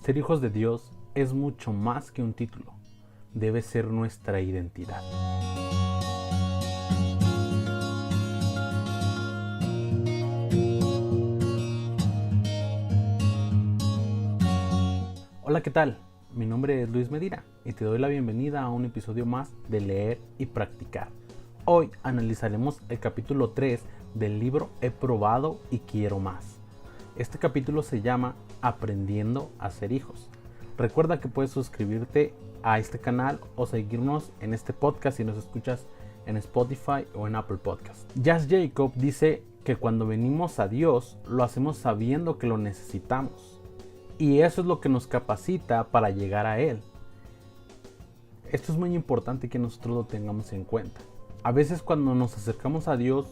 Ser hijos de Dios es mucho más que un título, debe ser nuestra identidad. Hola, ¿qué tal? Mi nombre es Luis Medina y te doy la bienvenida a un episodio más de Leer y Practicar. Hoy analizaremos el capítulo 3 del libro He probado y quiero más. Este capítulo se llama Aprendiendo a ser hijos. Recuerda que puedes suscribirte a este canal o seguirnos en este podcast si nos escuchas en Spotify o en Apple Podcast. Jas Jacob dice que cuando venimos a Dios lo hacemos sabiendo que lo necesitamos. Y eso es lo que nos capacita para llegar a Él. Esto es muy importante que nosotros lo tengamos en cuenta. A veces cuando nos acercamos a Dios,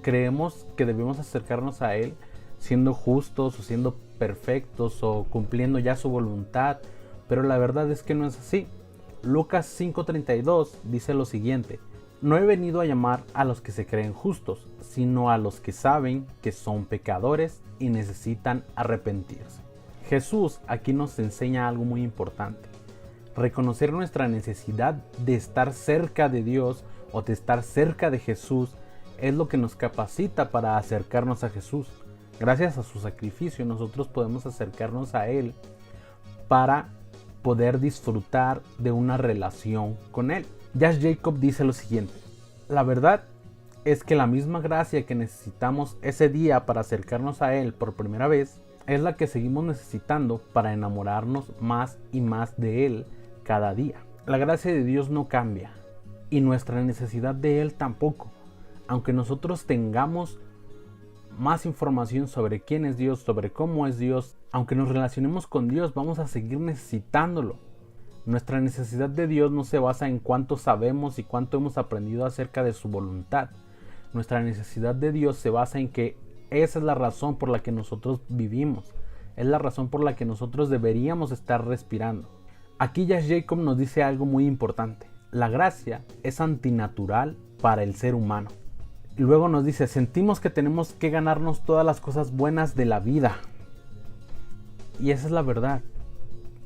creemos que debemos acercarnos a Él siendo justos o siendo perfectos o cumpliendo ya su voluntad. Pero la verdad es que no es así. Lucas 5:32 dice lo siguiente: no he venido a llamar a los que se creen justos, sino a los que saben que son pecadores y necesitan arrepentirse. Jesús aquí nos enseña algo muy importante. Reconocer nuestra necesidad de estar cerca de Dios o de estar cerca de Jesús es lo que nos capacita para acercarnos a Jesús. Gracias a su sacrificio nosotros podemos acercarnos a Él para poder disfrutar de una relación con Él. Jas Jacob dice lo siguiente: la verdad es que la misma gracia que necesitamos ese día para acercarnos a Él por primera vez es la que seguimos necesitando para enamorarnos más y más de Él cada día. La gracia de Dios no cambia y nuestra necesidad de Él tampoco. Aunque nosotros tengamos más información sobre quién es Dios, sobre cómo es Dios, aunque nos relacionemos con Dios, vamos a seguir necesitándolo. Nuestra necesidad de Dios no se basa en cuánto sabemos y cuánto hemos aprendido acerca de su voluntad. Nuestra necesidad de Dios se basa en que esa es la razón por la que nosotros vivimos. Es la razón por la que nosotros deberíamos estar respirando. Aquí Jas Jacob nos dice algo muy importante. La gracia es antinatural para el ser humano. Y luego nos dice, sentimos que tenemos que ganarnos todas las cosas buenas de la vida. Y esa es la verdad.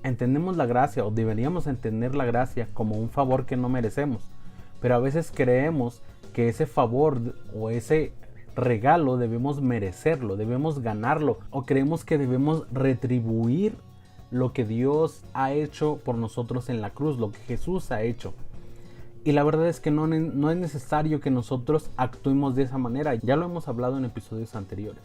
Entendemos la gracia, o deberíamos entender la gracia como un favor que no merecemos. Pero a veces creemos que ese favor o ese regalo debemos merecerlo, debemos ganarlo, o creemos que debemos retribuir lo que Dios ha hecho por nosotros en la cruz, lo que Jesús ha hecho. Y la verdad es que no es necesario que nosotros actuemos de esa manera. Ya lo hemos hablado en episodios anteriores.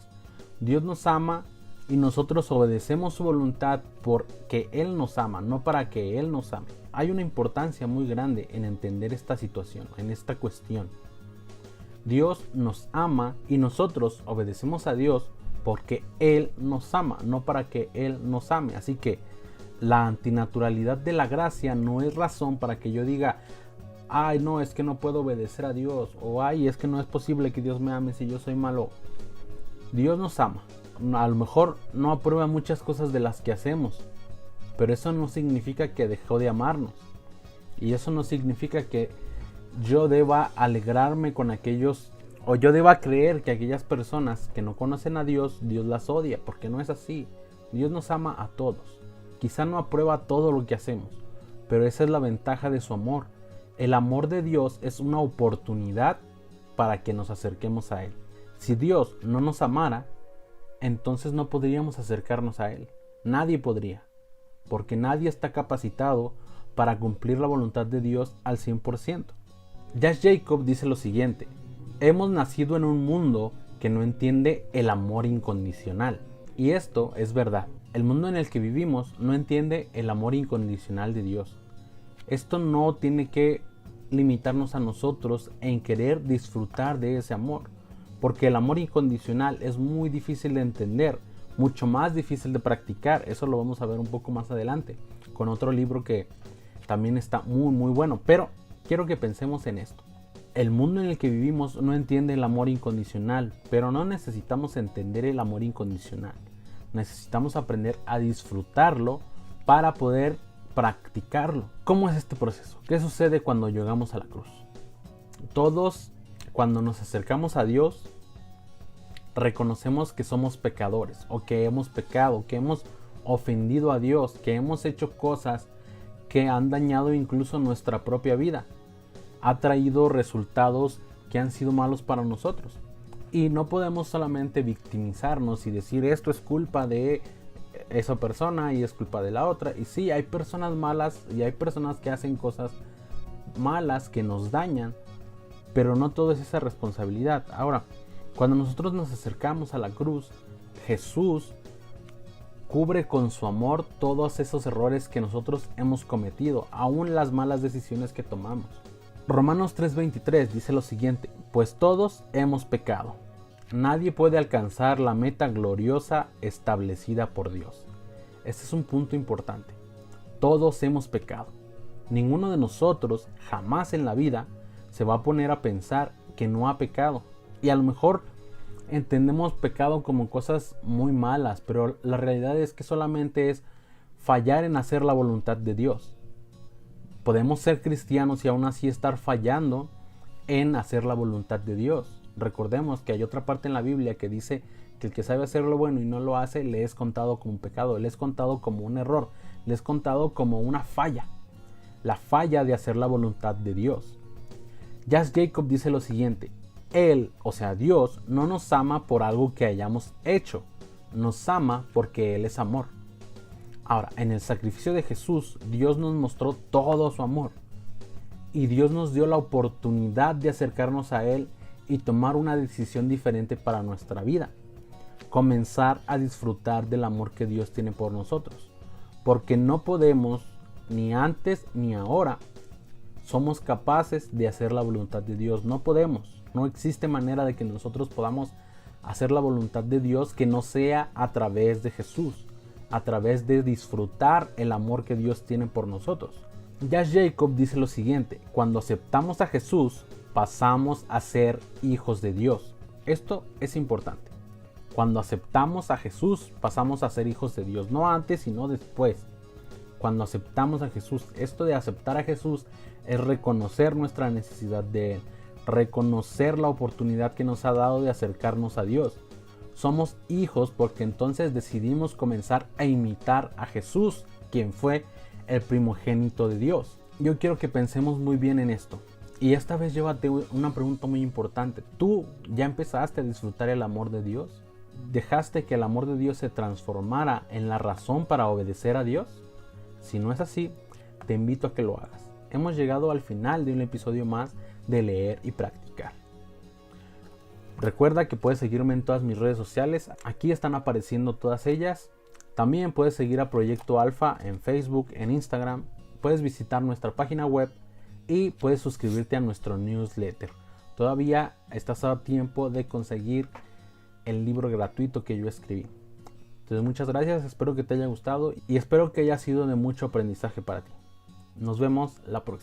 Dios nos ama y nosotros obedecemos su voluntad porque Él nos ama, no para que Él nos ame. Hay una importancia muy grande en entender esta situación, en esta cuestión. Dios nos ama y nosotros obedecemos a Dios porque Él nos ama, no para que Él nos ame. Así que la antinaturalidad de la gracia no es razón para que yo diga, ay, no, es que no puedo obedecer a Dios, o ay, es que no es posible que Dios me ame si yo soy malo. Dios nos ama. A lo mejor no aprueba muchas cosas de las que hacemos, pero eso no significa que dejó de amarnos. Y eso no significa que yo deba alegrarme con aquellos, o yo deba creer que aquellas personas que no conocen a Dios, Dios las odia, porque no es así. Dios nos ama a todos. Quizá no aprueba todo lo que hacemos, pero esa es la ventaja de su amor. El amor de Dios es una oportunidad para que nos acerquemos a Él. Si Dios no nos amara, entonces no podríamos acercarnos a Él. Nadie podría, porque nadie está capacitado para cumplir la voluntad de Dios al 100%. Jas Jacob dice lo siguiente: hemos nacido en un mundo que no entiende el amor incondicional. Y esto es verdad. El mundo en el que vivimos no entiende el amor incondicional de Dios. Esto no tiene que limitarnos a nosotros en querer disfrutar de ese amor, porque el amor incondicional es muy difícil de entender, mucho más difícil de practicar. Eso lo vamos a ver un poco más adelante con otro libro que también está muy bueno. Pero quiero que pensemos en esto. El mundo en el que vivimos no entiende el amor incondicional, pero no necesitamos entender el amor incondicional. Necesitamos aprender a disfrutarlo para poder practicarlo. ¿Cómo es este proceso? ¿Qué sucede cuando llegamos a la cruz? Todos, cuando nos acercamos a Dios, reconocemos que somos pecadores o que hemos pecado, que hemos ofendido a Dios, que hemos hecho cosas que han dañado incluso nuestra propia vida. Ha traído resultados que han sido malos para nosotros. Y no podemos solamente victimizarnos y decir esto es culpa de esa persona y es culpa de la otra. Y sí, hay personas malas y hay personas que hacen cosas malas que nos dañan, pero no todo es esa responsabilidad. Ahora, cuando nosotros nos acercamos a la cruz, Jesús cubre con su amor todos esos errores que nosotros hemos cometido, aún las malas decisiones que tomamos. Romanos 3:23 dice lo siguiente: pues todos hemos pecado. Nadie puede alcanzar la meta gloriosa establecida por Dios. Este es un punto importante. Todos hemos pecado. Ninguno de nosotros jamás en la vida se va a poner a pensar que no ha pecado. Y a lo mejor entendemos pecado como cosas muy malas, pero la realidad es que solamente es fallar en hacer la voluntad de Dios. Podemos ser cristianos y aún así estar fallando en hacer la voluntad de Dios. Recordemos que hay otra parte en la Biblia que dice que el que sabe hacer lo bueno y no lo hace, le es contado como un pecado, le es contado como un error, le es contado como una falla. La falla de hacer la voluntad de Dios. Jas Jacob dice lo siguiente: Él, o sea Dios, no nos ama por algo que hayamos hecho, nos ama porque Él es amor. Ahora, en el sacrificio de Jesús, Dios nos mostró todo su amor. Y Dios nos dio la oportunidad de acercarnos a Él y tomar una decisión diferente para nuestra vida. Comenzar a disfrutar del amor que Dios tiene por nosotros. Porque no podemos, ni antes ni ahora, somos capaces de hacer la voluntad de Dios. No podemos. No existe manera de que nosotros podamos hacer la voluntad de Dios que no sea a través de Jesús. A través de disfrutar el amor que Dios tiene por nosotros. Jas Jacob dice lo siguiente: cuando aceptamos a Jesús, pasamos a ser hijos de Dios. Esto es importante. Cuando aceptamos a Jesús, pasamos a ser hijos de Dios. No antes, sino después. Cuando aceptamos a Jesús, esto de aceptar a Jesús es reconocer nuestra necesidad de Él. Reconocer la oportunidad que nos ha dado de acercarnos a Dios. Somos hijos porque entonces decidimos comenzar a imitar a Jesús, quien fue el primogénito de Dios. Yo quiero que pensemos muy bien en esto. Y esta vez llévate una pregunta muy importante. ¿Tú ya empezaste a disfrutar el amor de Dios? ¿Dejaste que el amor de Dios se transformara en la razón para obedecer a Dios? Si no es así, te invito a que lo hagas. Hemos llegado al final de un episodio más de Leer y Practicar. Recuerda que puedes seguirme en todas mis redes sociales. Aquí están apareciendo todas ellas. También puedes seguir a Proyecto Alfa en Facebook, en Instagram. Puedes visitar nuestra página web y puedes suscribirte a nuestro newsletter. Todavía estás a tiempo de conseguir el libro gratuito que yo escribí. Entonces muchas gracias, espero que te haya gustado y espero que haya sido de mucho aprendizaje para ti. Nos vemos la próxima.